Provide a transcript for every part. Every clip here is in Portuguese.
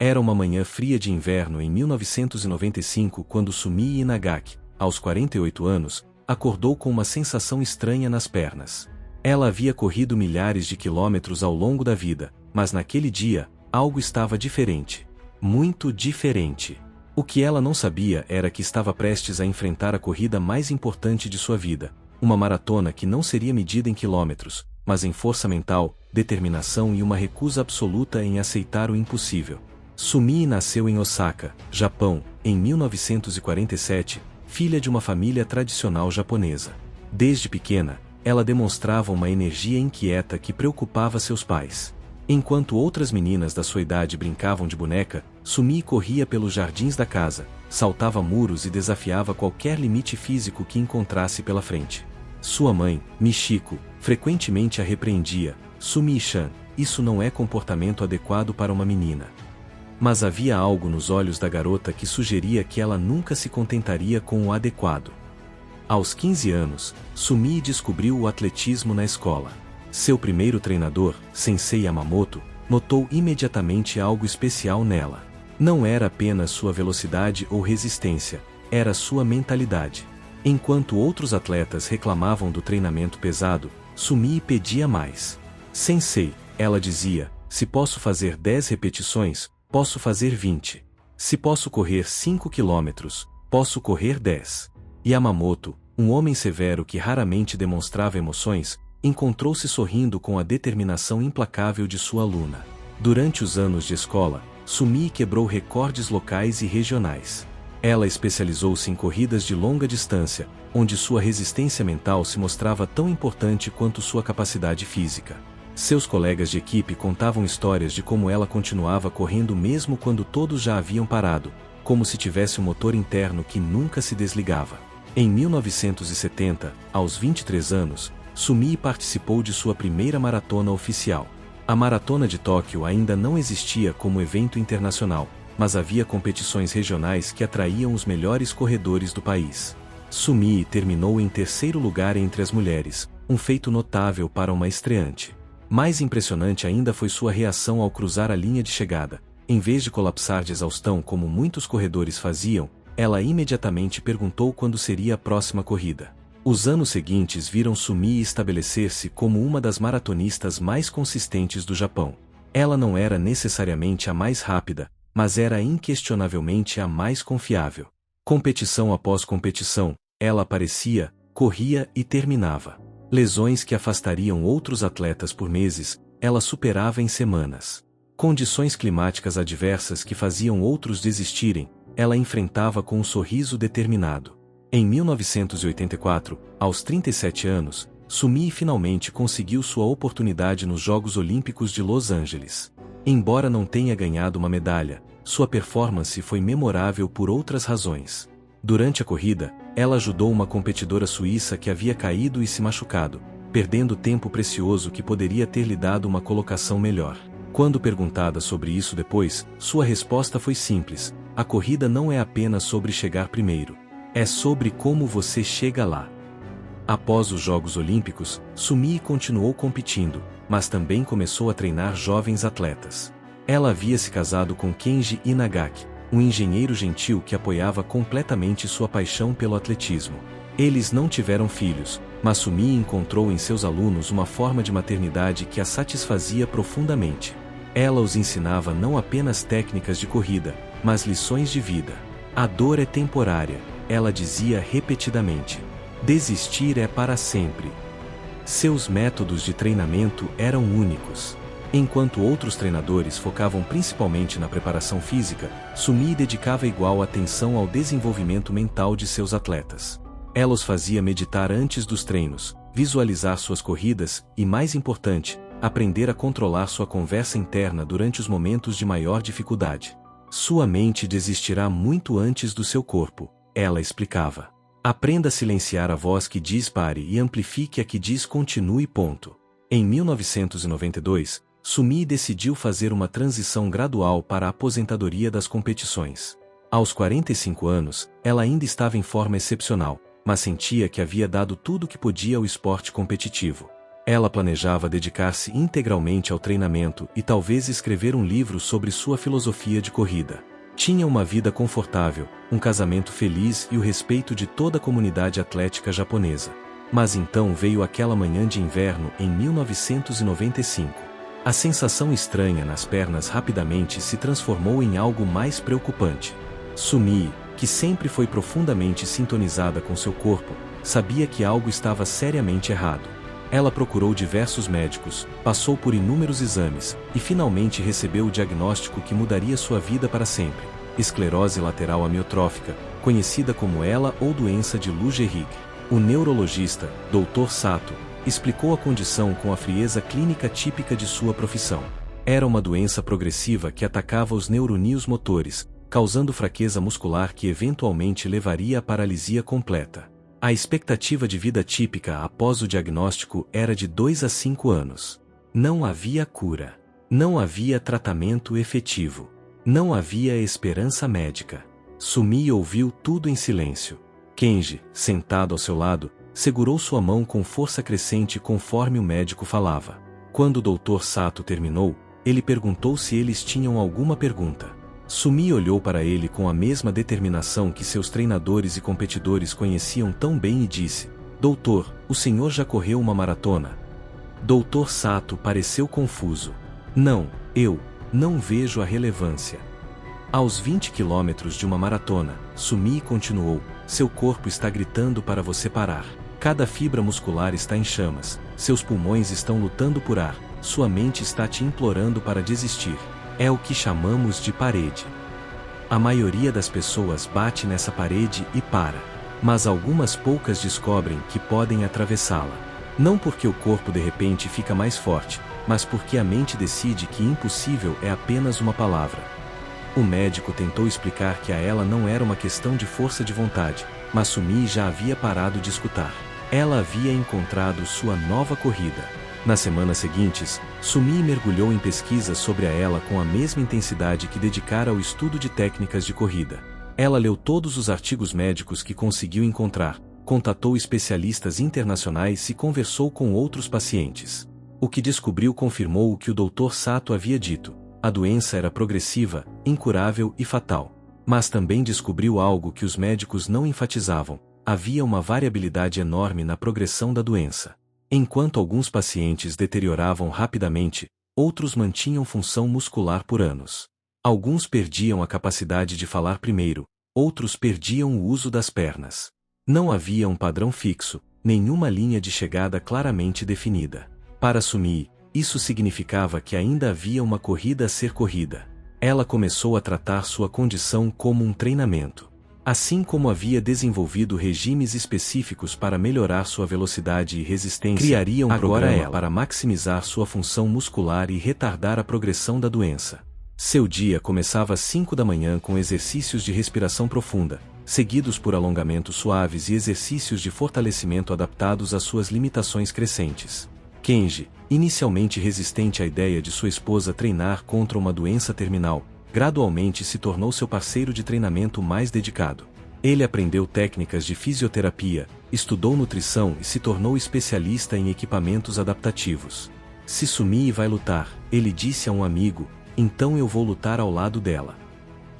Era uma manhã fria de inverno em 1995 quando Sumie Inagaki, aos 48 anos, acordou com uma sensação estranha nas pernas. Ela havia corrido milhares de quilômetros ao longo da vida, mas naquele dia, algo estava diferente. Muito diferente. O que ela não sabia era que estava prestes a enfrentar a corrida mais importante de sua vida, uma maratona que não seria medida em quilômetros, mas em força mental, determinação e uma recusa absoluta em aceitar o impossível. Sumie nasceu em Osaka, Japão, em 1947, filha de uma família tradicional japonesa. Desde pequena, ela demonstrava uma energia inquieta que preocupava seus pais. Enquanto outras meninas da sua idade brincavam de boneca, Sumie corria pelos jardins da casa, saltava muros e desafiava qualquer limite físico que encontrasse pela frente. Sua mãe, Michiko, frequentemente a repreendia: "Sumie-chan, isso não é comportamento adequado para uma menina." Mas havia algo nos olhos da garota que sugeria que ela nunca se contentaria com o adequado. Aos 15 anos, Sumie descobriu o atletismo na escola. Seu primeiro treinador, Sensei Yamamoto, notou imediatamente algo especial nela. Não era apenas sua velocidade ou resistência, era sua mentalidade. Enquanto outros atletas reclamavam do treinamento pesado, Sumie pedia mais. "Sensei", ela dizia, "se posso fazer 10 repetições, posso fazer 20. Se posso correr 5 quilômetros, posso correr 10. Yamamoto, um homem severo que raramente demonstrava emoções, encontrou-se sorrindo com a determinação implacável de sua aluna. Durante os anos de escola, Sumie quebrou recordes locais e regionais. Ela especializou-se em corridas de longa distância, onde sua resistência mental se mostrava tão importante quanto sua capacidade física. Seus colegas de equipe contavam histórias de como ela continuava correndo mesmo quando todos já haviam parado, como se tivesse um motor interno que nunca se desligava. Em 1970, aos 23 anos, Sumie participou de sua primeira maratona oficial. A Maratona de Tóquio ainda não existia como evento internacional, mas havia competições regionais que atraíam os melhores corredores do país. Sumie terminou em terceiro lugar entre as mulheres, um feito notável para uma estreante. Mais impressionante ainda foi sua reação ao cruzar a linha de chegada. Em vez de colapsar de exaustão como muitos corredores faziam, ela imediatamente perguntou quando seria a próxima corrida. Os anos seguintes viram Sumie estabelecer-se como uma das maratonistas mais consistentes do Japão. Ela não era necessariamente a mais rápida, mas era inquestionavelmente a mais confiável. Competição após competição, ela aparecia, corria e terminava. Lesões que afastariam outros atletas por meses, ela superava em semanas. Condições climáticas adversas que faziam outros desistirem, ela enfrentava com um sorriso determinado. Em 1984, aos 37 anos, Sumie finalmente conseguiu sua oportunidade nos Jogos Olímpicos de Los Angeles. Embora não tenha ganhado uma medalha, sua performance foi memorável por outras razões. Durante a corrida, ela ajudou uma competidora suíça que havia caído e se machucado, perdendo tempo precioso que poderia ter lhe dado uma colocação melhor. Quando perguntada sobre isso depois, sua resposta foi simples: a corrida não é apenas sobre chegar primeiro. É sobre como você chega lá. Após os Jogos Olímpicos, Sumie continuou competindo, mas também começou a treinar jovens atletas. Ela havia se casado com Kenji Inagaki, um engenheiro gentil que apoiava completamente sua paixão pelo atletismo. Eles não tiveram filhos, mas Sumie encontrou em seus alunos uma forma de maternidade que a satisfazia profundamente. Ela os ensinava não apenas técnicas de corrida, mas lições de vida. A dor é temporária, ela dizia repetidamente. Desistir é para sempre. Seus métodos de treinamento eram únicos. Enquanto outros treinadores focavam principalmente na preparação física, Sumie dedicava igual atenção ao desenvolvimento mental de seus atletas. Ela os fazia meditar antes dos treinos, visualizar suas corridas e, mais importante, aprender a controlar sua conversa interna durante os momentos de maior dificuldade. Sua mente desistirá muito antes do seu corpo, ela explicava. Aprenda a silenciar a voz que diz pare e amplifique a que diz continue. Em 1992, Sumie decidiu fazer uma transição gradual para a aposentadoria das competições. Aos 45 anos, ela ainda estava em forma excepcional, mas sentia que havia dado tudo o que podia ao esporte competitivo. Ela planejava dedicar-se integralmente ao treinamento e talvez escrever um livro sobre sua filosofia de corrida. Tinha uma vida confortável, um casamento feliz e o respeito de toda a comunidade atlética japonesa. Mas então veio aquela manhã de inverno em 1995. A sensação estranha nas pernas rapidamente se transformou em algo mais preocupante. Sumie, que sempre foi profundamente sintonizada com seu corpo, sabia que algo estava seriamente errado. Ela procurou diversos médicos, passou por inúmeros exames, e finalmente recebeu o diagnóstico que mudaria sua vida para sempre: esclerose lateral amiotrófica, conhecida como ELA ou doença de Lou Gehrig. O neurologista, Dr. Sato, explicou a condição com a frieza clínica típica de sua profissão. Era uma doença progressiva que atacava os neuronídeos motores, causando fraqueza muscular que eventualmente levaria à paralisia completa. A expectativa de vida típica após o diagnóstico era de 2 a 5 anos. Não havia cura. Não havia tratamento efetivo. Não havia esperança médica. Sumie ouviu tudo em silêncio. Kenji, sentado ao seu lado, segurou sua mão com força crescente conforme o médico falava. Quando o Dr. Sato terminou, ele perguntou se eles tinham alguma pergunta. Sumie olhou para ele com a mesma determinação que seus treinadores e competidores conheciam tão bem e disse: Doutor, o senhor já correu uma maratona? Dr. Sato pareceu confuso. Não, eu não vejo a relevância. Aos 20 quilômetros de uma maratona, Sumie continuou, seu corpo está gritando para você parar. Cada fibra muscular está em chamas, seus pulmões estão lutando por ar, sua mente está te implorando para desistir. É o que chamamos de parede. A maioria das pessoas bate nessa parede e para. Mas algumas poucas descobrem que podem atravessá-la. Não porque o corpo de repente fica mais forte, mas porque a mente decide que impossível é apenas uma palavra. O médico tentou explicar que a ela não era uma questão de força de vontade, mas Sumie já havia parado de escutar. Ela havia encontrado sua nova corrida. Nas semanas seguintes, Sumie mergulhou em pesquisas sobre a ELA com a mesma intensidade que dedicara ao estudo de técnicas de corrida. Ela leu todos os artigos médicos que conseguiu encontrar, contatou especialistas internacionais e conversou com outros pacientes. O que descobriu confirmou o que o Dr. Sato havia dito: a doença era progressiva, incurável e fatal. Mas também descobriu algo que os médicos não enfatizavam: havia uma variabilidade enorme na progressão da doença. Enquanto alguns pacientes deterioravam rapidamente, outros mantinham função muscular por anos. Alguns perdiam a capacidade de falar primeiro, outros perdiam o uso das pernas. Não havia um padrão fixo, nenhuma linha de chegada claramente definida. Para Sumie, isso significava que ainda havia uma corrida a ser corrida. Ela começou a tratar sua condição como um treinamento. Assim como havia desenvolvido regimes específicos para melhorar sua velocidade e resistência, criaria um programa para maximizar sua função muscular e retardar a progressão da doença. Seu dia começava às 5 da manhã com exercícios de respiração profunda, seguidos por alongamentos suaves e exercícios de fortalecimento adaptados às suas limitações crescentes. Kenji, inicialmente resistente à ideia de sua esposa treinar contra uma doença terminal, gradualmente se tornou seu parceiro de treinamento mais dedicado. Ele aprendeu técnicas de fisioterapia, estudou nutrição e se tornou especialista em equipamentos adaptativos. Se Sumie vai lutar, ele disse a um amigo, então eu vou lutar ao lado dela.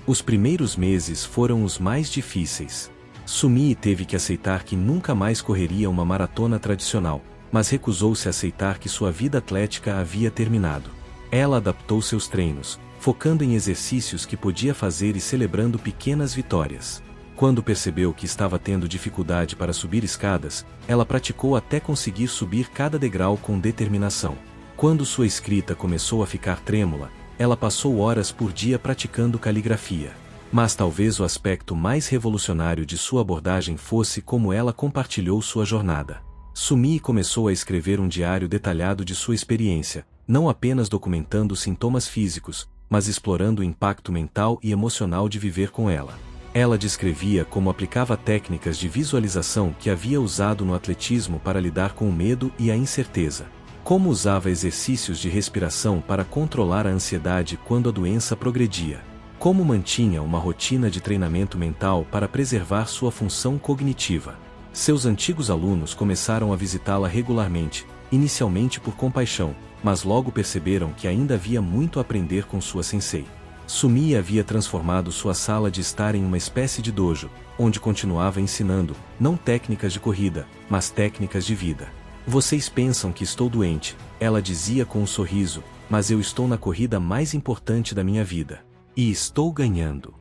Os primeiros meses foram os mais difíceis. Sumie teve que aceitar que nunca mais correria uma maratona tradicional, mas recusou-se a aceitar que sua vida atlética havia terminado. Ela adaptou seus treinos, focando em exercícios que podia fazer e celebrando pequenas vitórias. Quando percebeu que estava tendo dificuldade para subir escadas, ela praticou até conseguir subir cada degrau com determinação. Quando sua escrita começou a ficar trêmula, ela passou horas por dia praticando caligrafia. Mas talvez o aspecto mais revolucionário de sua abordagem fosse como ela compartilhou sua jornada. Sumie começou a escrever um diário detalhado de sua experiência, não apenas documentando sintomas físicos, mas explorando o impacto mental e emocional de viver com ela. Ela descrevia como aplicava técnicas de visualização que havia usado no atletismo para lidar com o medo e a incerteza. Como usava exercícios de respiração para controlar a ansiedade quando a doença progredia. Como mantinha uma rotina de treinamento mental para preservar sua função cognitiva. Seus antigos alunos começaram a visitá-la regularmente, inicialmente por compaixão, mas logo perceberam que ainda havia muito a aprender com sua sensei. Sumie havia transformado sua sala de estar em uma espécie de dojo, onde continuava ensinando, não técnicas de corrida, mas técnicas de vida. Vocês pensam que estou doente, ela dizia com um sorriso, mas eu estou na corrida mais importante da minha vida. E estou ganhando.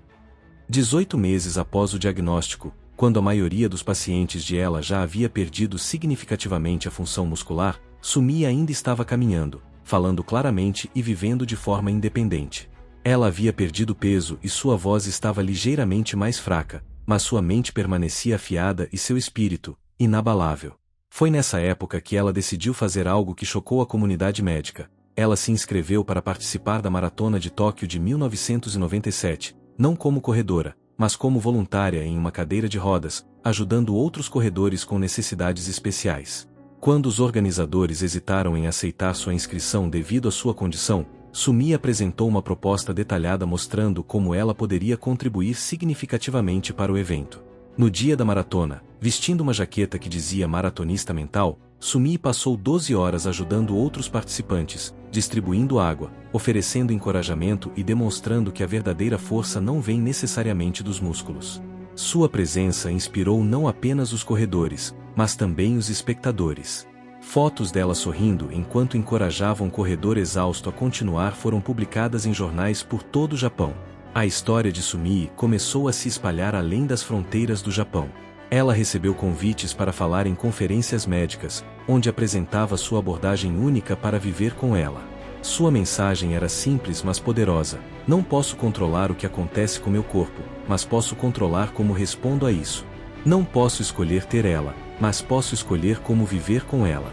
18 meses após o diagnóstico, quando a maioria dos pacientes de ela já havia perdido significativamente a função muscular, Sumie ainda estava caminhando, falando claramente e vivendo de forma independente. Ela havia perdido peso e sua voz estava ligeiramente mais fraca, mas sua mente permanecia afiada e seu espírito, inabalável. Foi nessa época que ela decidiu fazer algo que chocou a comunidade médica. Ela se inscreveu para participar da Maratona de Tóquio de 1997, não como corredora, mas como voluntária em uma cadeira de rodas, ajudando outros corredores com necessidades especiais. Quando os organizadores hesitaram em aceitar sua inscrição devido à sua condição, Sumie apresentou uma proposta detalhada mostrando como ela poderia contribuir significativamente para o evento. No dia da maratona, vestindo uma jaqueta que dizia maratonista mental, Sumie passou 12 horas ajudando outros participantes, distribuindo água, oferecendo encorajamento e demonstrando que a verdadeira força não vem necessariamente dos músculos. Sua presença inspirou não apenas os corredores, mas também os espectadores. Fotos dela sorrindo enquanto encorajava um corredor exausto a continuar foram publicadas em jornais por todo o Japão. A história de Sumie começou a se espalhar além das fronteiras do Japão. Ela recebeu convites para falar em conferências médicas, onde apresentava sua abordagem única para viver com ela. Sua mensagem era simples mas poderosa: não posso controlar o que acontece com meu corpo, mas posso controlar como respondo a isso. Não posso escolher ter ela, mas posso escolher como viver com ela.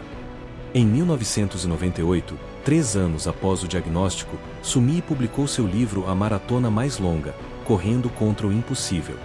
Em 1998, 3 anos após o diagnóstico, Sumie publicou seu livro A Maratona Mais Longa, Correndo contra o Impossível.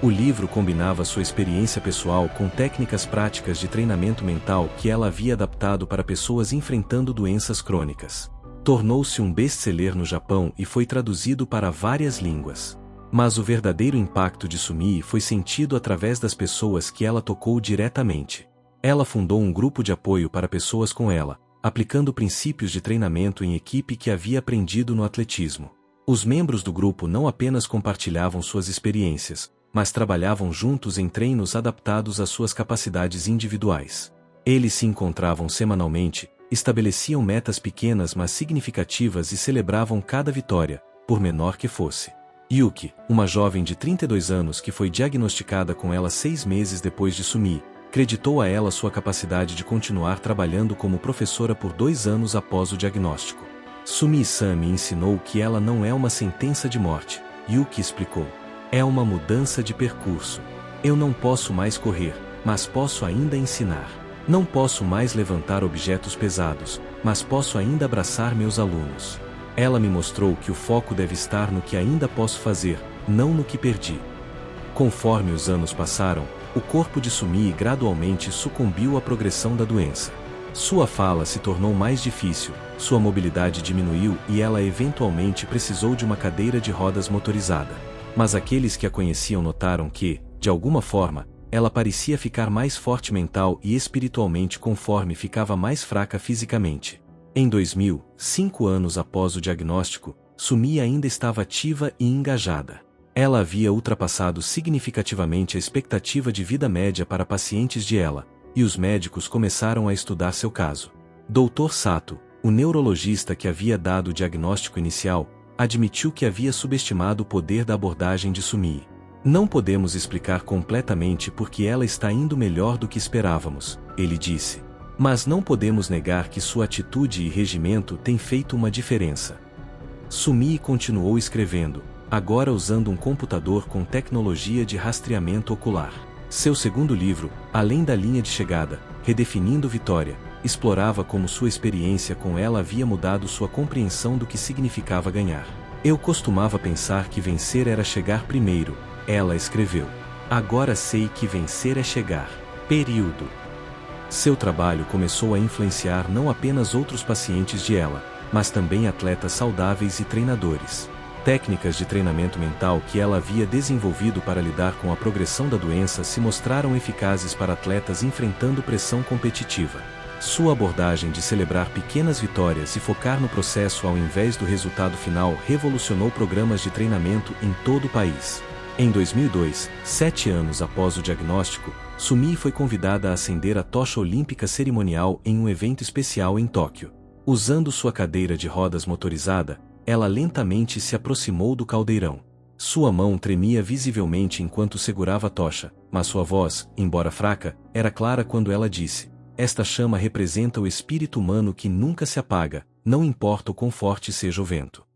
O livro combinava sua experiência pessoal com técnicas práticas de treinamento mental que ela havia adaptado para pessoas enfrentando doenças crônicas. Tornou-se um best-seller no Japão e foi traduzido para várias línguas. Mas o verdadeiro impacto de Sumie foi sentido através das pessoas que ela tocou diretamente. Ela fundou um grupo de apoio para pessoas com ela, aplicando princípios de treinamento em equipe que havia aprendido no atletismo. Os membros do grupo não apenas compartilhavam suas experiências, mas trabalhavam juntos em treinos adaptados às suas capacidades individuais. Eles se encontravam semanalmente, estabeleciam metas pequenas mas significativas e celebravam cada vitória, por menor que fosse. Yuki, uma jovem de 32 anos que foi diagnosticada com ela 6 meses depois de Sumie, creditou a ela sua capacidade de continuar trabalhando como professora por 2 anos após o diagnóstico. Sumie-san me ensinou que ela não é uma sentença de morte, Yuki explicou. É uma mudança de percurso. Eu não posso mais correr, mas posso ainda ensinar. Não posso mais levantar objetos pesados, mas posso ainda abraçar meus alunos. Ela me mostrou que o foco deve estar no que ainda posso fazer, não no que perdi. Conforme os anos passaram, o corpo de Sumie gradualmente sucumbiu à progressão da doença. Sua fala se tornou mais difícil, sua mobilidade diminuiu e ela eventualmente precisou de uma cadeira de rodas motorizada. Mas aqueles que a conheciam notaram que, de alguma forma, ela parecia ficar mais forte mental e espiritualmente conforme ficava mais fraca fisicamente. Em 2000, 5 anos após o diagnóstico, Sumie ainda estava ativa e engajada. Ela havia ultrapassado significativamente a expectativa de vida média para pacientes de ela, e os médicos começaram a estudar seu caso. Dr. Sato, o neurologista que havia dado o diagnóstico inicial, admitiu que havia subestimado o poder da abordagem de Sumie. Não podemos explicar completamente por que ela está indo melhor do que esperávamos, ele disse. Mas não podemos negar que sua atitude e regimento têm feito uma diferença. Sumie continuou escrevendo, agora usando um computador com tecnologia de rastreamento ocular. Seu segundo livro, Além da Linha de Chegada, Redefinindo Vitória, explorava como sua experiência com ela havia mudado sua compreensão do que significava ganhar. Eu costumava pensar que vencer era chegar primeiro, ela escreveu. Agora sei que vencer é chegar. Período. Seu trabalho começou a influenciar não apenas outros pacientes de ela, mas também atletas saudáveis e treinadores. Técnicas de treinamento mental que ela havia desenvolvido para lidar com a progressão da doença se mostraram eficazes para atletas enfrentando pressão competitiva. Sua abordagem de celebrar pequenas vitórias e focar no processo ao invés do resultado final revolucionou programas de treinamento em todo o país. Em 2002, 7 anos após o diagnóstico, Sumii foi convidada a acender a tocha olímpica cerimonial em um evento especial em Tóquio. Usando sua cadeira de rodas motorizada, ela lentamente se aproximou do caldeirão. Sua mão tremia visivelmente enquanto segurava a tocha, mas sua voz, embora fraca, era clara quando ela disse: "Esta chama representa o espírito humano que nunca se apaga, não importa o quão forte seja o vento."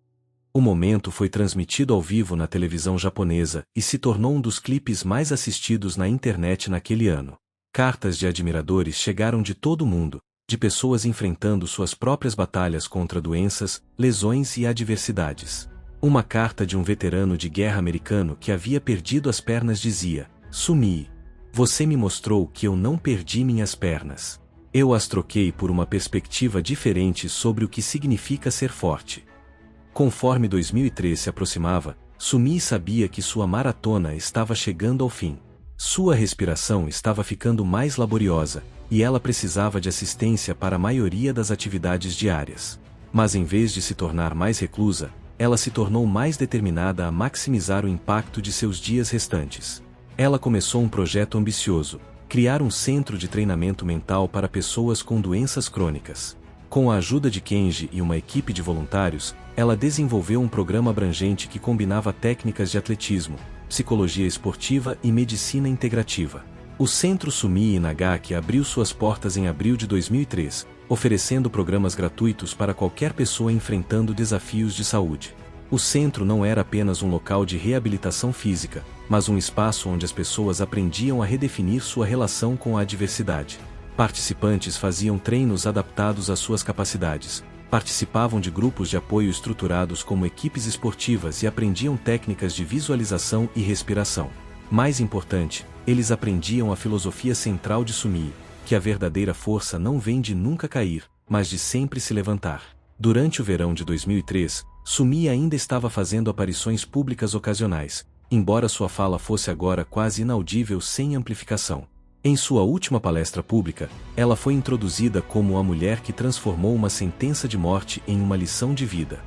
O momento foi transmitido ao vivo na televisão japonesa e se tornou um dos clipes mais assistidos na internet naquele ano. Cartas de admiradores chegaram de todo o mundo, de pessoas enfrentando suas próprias batalhas contra doenças, lesões e adversidades. Uma carta de um veterano de guerra americano que havia perdido as pernas dizia: "Sumii, você me mostrou que eu não perdi minhas pernas. Eu as troquei por uma perspectiva diferente sobre o que significa ser forte." Conforme 2003 se aproximava, Sumii sabia que sua maratona estava chegando ao fim. Sua respiração estava ficando mais laboriosa, e ela precisava de assistência para a maioria das atividades diárias. Mas em vez de se tornar mais reclusa, ela se tornou mais determinada a maximizar o impacto de seus dias restantes. Ela começou um projeto ambicioso: criar um centro de treinamento mental para pessoas com doenças crônicas. Com a ajuda de Kenji e uma equipe de voluntários, ela desenvolveu um programa abrangente que combinava técnicas de atletismo, psicologia esportiva e medicina integrativa. O Centro Sumii Inagaki abriu suas portas em abril de 2003, oferecendo programas gratuitos para qualquer pessoa enfrentando desafios de saúde. O centro não era apenas um local de reabilitação física, mas um espaço onde as pessoas aprendiam a redefinir sua relação com a adversidade. Participantes faziam treinos adaptados às suas capacidades, participavam de grupos de apoio estruturados como equipes esportivas e aprendiam técnicas de visualização e respiração. Mais importante, eles aprendiam a filosofia central de Sumii, que a verdadeira força não vem de nunca cair, mas de sempre se levantar. Durante o verão de 2003, Sumii ainda estava fazendo aparições públicas ocasionais, embora sua fala fosse agora quase inaudível sem amplificação. Em sua última palestra pública, ela foi introduzida como a mulher que transformou uma sentença de morte em uma lição de vida.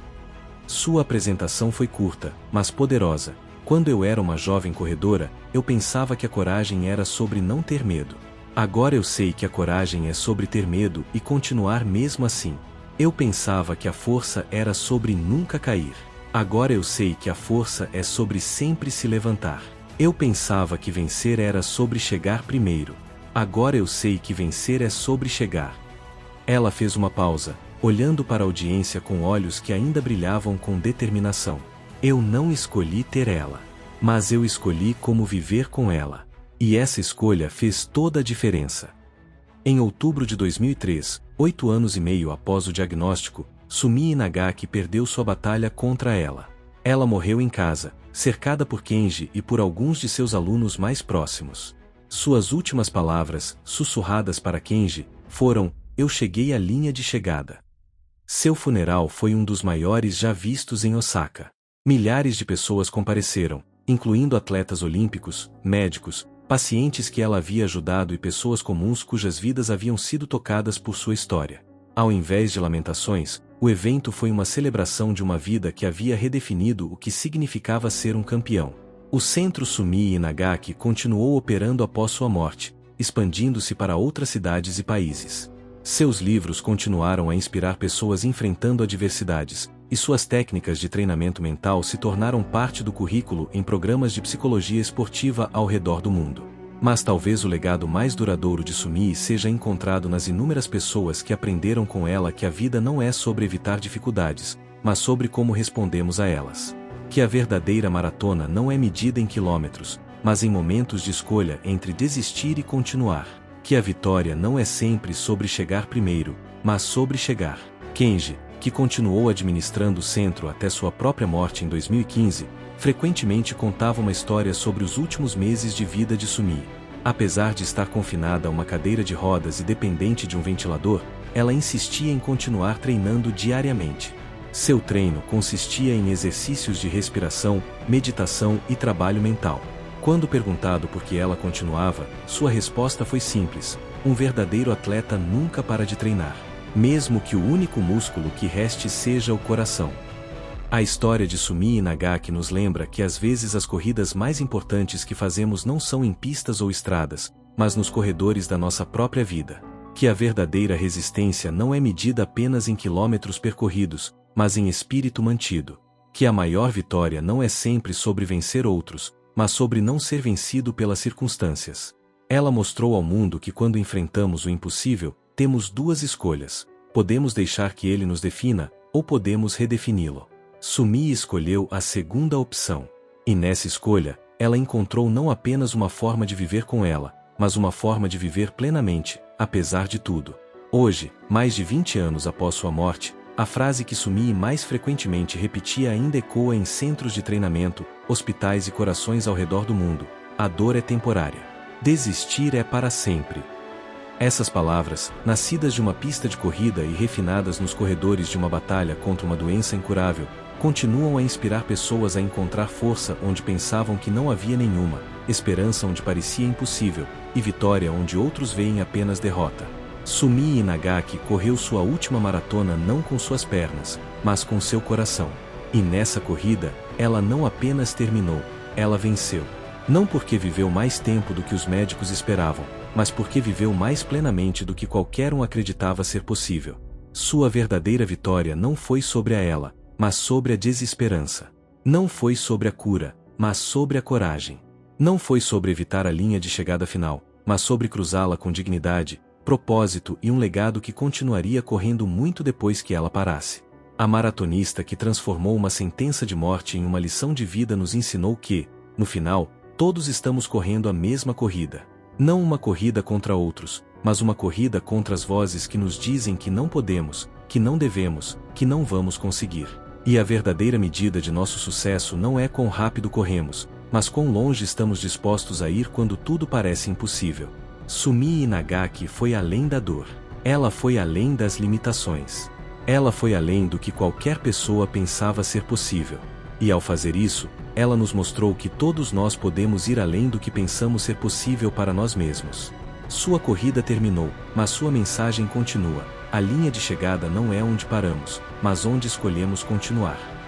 Sua apresentação foi curta, mas poderosa. "Quando eu era uma jovem corredora, eu pensava que a coragem era sobre não ter medo. Agora eu sei que a coragem é sobre ter medo e continuar mesmo assim. Eu pensava que a força era sobre nunca cair. Agora eu sei que a força é sobre sempre se levantar. Eu pensava que vencer era sobre chegar primeiro. Agora eu sei que vencer é sobre chegar." Ela fez uma pausa, olhando para a audiência com olhos que ainda brilhavam com determinação. "Eu não escolhi ter ela, mas eu escolhi como viver com ela. E essa escolha fez toda a diferença." Em outubro de 2003, 8 anos e meio após o diagnóstico, Sumii Inagaki perdeu sua batalha contra ela. Ela morreu em casa, cercada por Kenji e por alguns de seus alunos mais próximos. Suas últimas palavras, sussurradas para Kenji, foram: "Eu cheguei à linha de chegada." Seu funeral foi um dos maiores já vistos em Osaka. Milhares de pessoas compareceram, incluindo atletas olímpicos, médicos, pacientes que ela havia ajudado e pessoas comuns cujas vidas haviam sido tocadas por sua história. Ao invés de lamentações, o evento foi uma celebração de uma vida que havia redefinido o que significava ser um campeão. O Centro Sumii Inagaki continuou operando após sua morte, expandindo-se para outras cidades e países. Seus livros continuaram a inspirar pessoas enfrentando adversidades, e suas técnicas de treinamento mental se tornaram parte do currículo em programas de psicologia esportiva ao redor do mundo. Mas talvez o legado mais duradouro de Sumii seja encontrado nas inúmeras pessoas que aprenderam com ela que a vida não é sobre evitar dificuldades, mas sobre como respondemos a elas. Que a verdadeira maratona não é medida em quilômetros, mas em momentos de escolha entre desistir e continuar. Que a vitória não é sempre sobre chegar primeiro, mas sobre chegar. Kenji, que continuou administrando o centro até sua própria morte em 2015, frequentemente contava uma história sobre os últimos meses de vida de Sumii. Apesar de estar confinada a uma cadeira de rodas e dependente de um ventilador, ela insistia em continuar treinando diariamente. Seu treino consistia em exercícios de respiração, meditação e trabalho mental. Quando perguntado por que ela continuava, sua resposta foi simples: Um verdadeiro atleta nunca para de treinar, mesmo que o único músculo que reste seja o coração. A história de Sumi Nagaki nos lembra que às vezes as corridas mais importantes que fazemos não são em pistas ou estradas, mas nos corredores da nossa própria vida. Que a verdadeira resistência não é medida apenas em quilômetros percorridos, mas em espírito mantido. Que a maior vitória não é sempre sobre vencer outros, mas sobre não ser vencido pelas circunstâncias. Ela mostrou ao mundo que quando enfrentamos o impossível, temos duas escolhas: podemos deixar que ele nos defina, ou podemos redefini-lo. Sumi escolheu a segunda opção. E nessa escolha, ela encontrou não apenas uma forma de viver com ela, mas uma forma de viver plenamente, apesar de tudo. Hoje, mais de 20 anos após sua morte, a frase que Sumi mais frequentemente repetia ainda ecoa em centros de treinamento, hospitais e corações ao redor do mundo: a dor é temporária. Desistir é para sempre. Essas palavras, nascidas de uma pista de corrida e refinadas nos corredores de uma batalha contra uma doença incurável, continuam a inspirar pessoas a encontrar força onde pensavam que não havia nenhuma, esperança onde parecia impossível, e vitória onde outros veem apenas derrota. Sumi Nagaki correu sua última maratona não com suas pernas, mas com seu coração. E nessa corrida, ela não apenas terminou, ela venceu. Não porque viveu mais tempo do que os médicos esperavam, mas porque viveu mais plenamente do que qualquer um acreditava ser possível. Sua verdadeira vitória não foi sobre a ela, mas sobre a desesperança. Não foi sobre a cura, mas sobre a coragem. Não foi sobre evitar a linha de chegada final, mas sobre cruzá-la com dignidade, propósito e um legado que continuaria correndo muito depois que ela parasse. A maratonista que transformou uma sentença de morte em uma lição de vida nos ensinou que, no final, todos estamos correndo a mesma corrida. Não uma corrida contra outros, mas uma corrida contra as vozes que nos dizem que não podemos, que não devemos, que não vamos conseguir. E a verdadeira medida de nosso sucesso não é quão rápido corremos, mas quão longe estamos dispostos a ir quando tudo parece impossível. Sumi Nagaki foi além da dor. Ela foi além das limitações. Ela foi além do que qualquer pessoa pensava ser possível. E ao fazer isso, ela nos mostrou que todos nós podemos ir além do que pensamos ser possível para nós mesmos. Sua corrida terminou, mas sua mensagem continua. A linha de chegada não é onde paramos, mas onde escolhemos continuar.